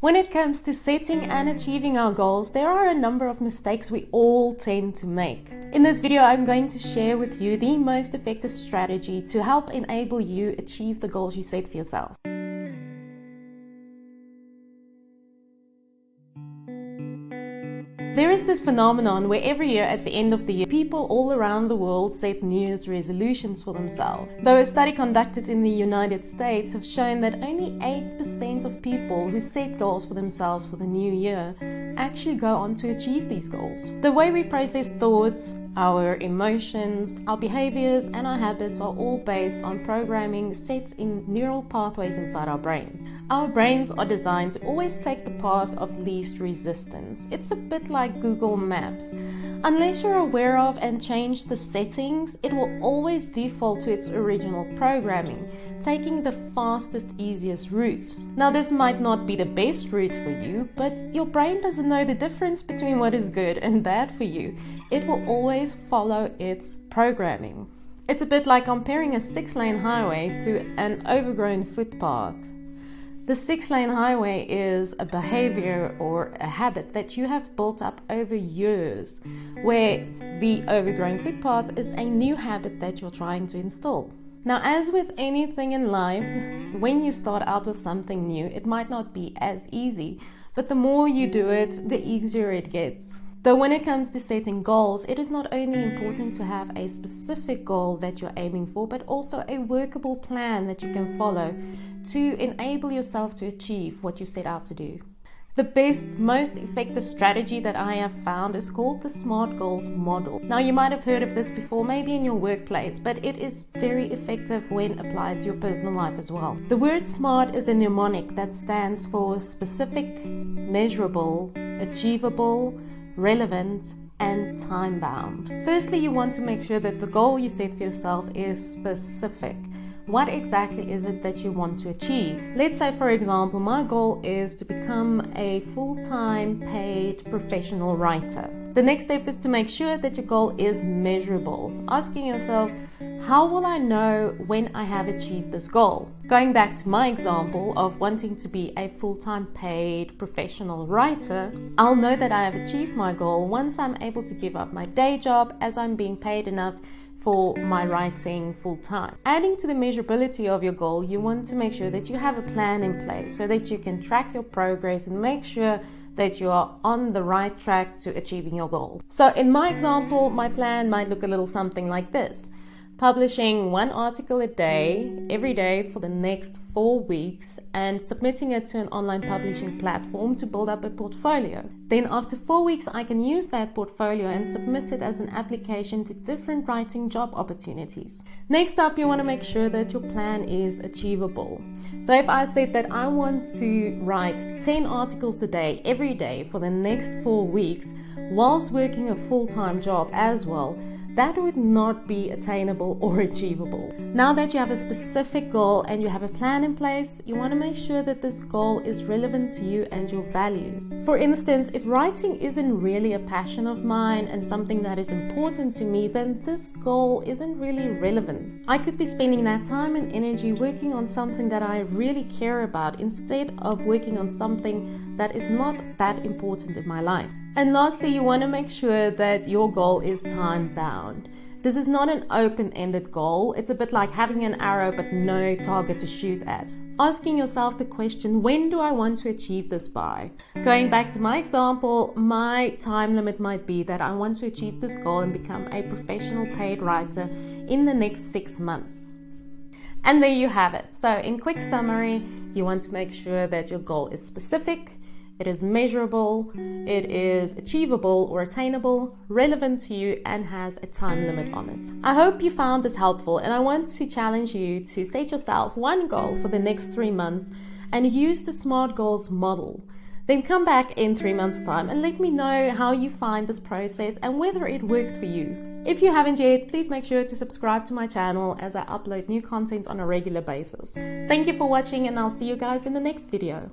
When it comes to setting and achieving our goals, there are a number of mistakes we all tend to make. In this video, I'm going to share with you the most effective strategy to help enable you achieve the goals you set for yourself. There is this phenomenon where every year at the end of the year, people all around the world set New Year's resolutions for themselves. Though a study conducted in the United States have shown that only 8% of people who set goals for themselves for the new year actually go on to achieve these goals. The way we process thoughts, our emotions, our behaviors, and our habits are all based on programming set in neural pathways inside our brain. Our brains are designed to always take the path of least resistance. It's a bit like Google Maps. Unless you're aware of and change the settings, it will always default to its original programming, taking the fastest, easiest route. Now, this might not be the best route for you, but your brain doesn't know the difference between what is good and bad for you. It will always follow its programming. It's a bit like comparing a 6-lane highway to an overgrown footpath. The 6-lane highway is a behavior or a habit that you have built up over years, where the overgrown footpath is a new habit that you're trying to install. Now, as with anything in life, when you start out with something new, it might not be as easy, but the more you do it, the easier it gets. Though when it comes to setting goals, it is not only important to have a specific goal that you're aiming for, but also a workable plan that you can follow to enable yourself to achieve what you set out to do. The best, most effective strategy that I have found is called the SMART Goals model. Now, you might have heard of this before, maybe in your workplace, but it is very effective when applied to your personal life as well. The word SMART is a mnemonic that stands for specific, measurable, achievable, relevant, and time-bound. Firstly, you want to make sure that the goal you set for yourself is specific. What exactly is it that you want to achieve? Let's say, for example, my goal is to become a full-time paid professional writer. The next step is to make sure that your goal is measurable. Asking yourself, how will I know when I have achieved this goal? Going back to my example of wanting to be a full-time paid professional writer, I'll know that I have achieved my goal once I'm able to give up my day job as I'm being paid enough for my writing full-time. Adding to the measurability of your goal, you want to make sure that you have a plan in place so that you can track your progress and make sure that you are on the right track to achieving your goal. So in my example, my plan might look a little something like this. Publishing 1 article a day, every day for the next 4 weeks, and submitting it to an online publishing platform to build up a portfolio. Then after 4 weeks, I can use that portfolio and submit it as an application to different writing job opportunities. Next up, you want to make sure that your plan is achievable. So if I said that I want to write 10 articles a day, every day for the next 4 weeks, whilst working a full-time job as well, that would not be attainable or achievable. Now that you have a specific goal and you have a plan in place, you want to make sure that this goal is relevant to you and your values. For instance, if writing isn't really a passion of mine and something that is important to me, then this goal isn't really relevant. I could be spending that time and energy working on something that I really care about instead of working on something that is not that important in my life. And lastly, you want to make sure that your goal is time-bound. This is not an open-ended goal. It's a bit like having an arrow but no target to shoot at. Asking yourself the question, when do I want to achieve this by? Going back to my example, my time limit might be that I want to achieve this goal and become a professional paid writer in the next 6 months. And there you have it. So in quick summary, you want to make sure that your goal is specific, it is measurable, it is achievable or attainable, relevant to you, and has a time limit on it. I hope you found this helpful, and I want to challenge you to set yourself one goal for the next 3 months and use the SMART Goals model. Then come back in 3 months' time and let me know how you find this process and whether it works for you. If you haven't yet, please make sure to subscribe to my channel as I upload new content on a regular basis. Thank you for watching, and I'll see you guys in the next video.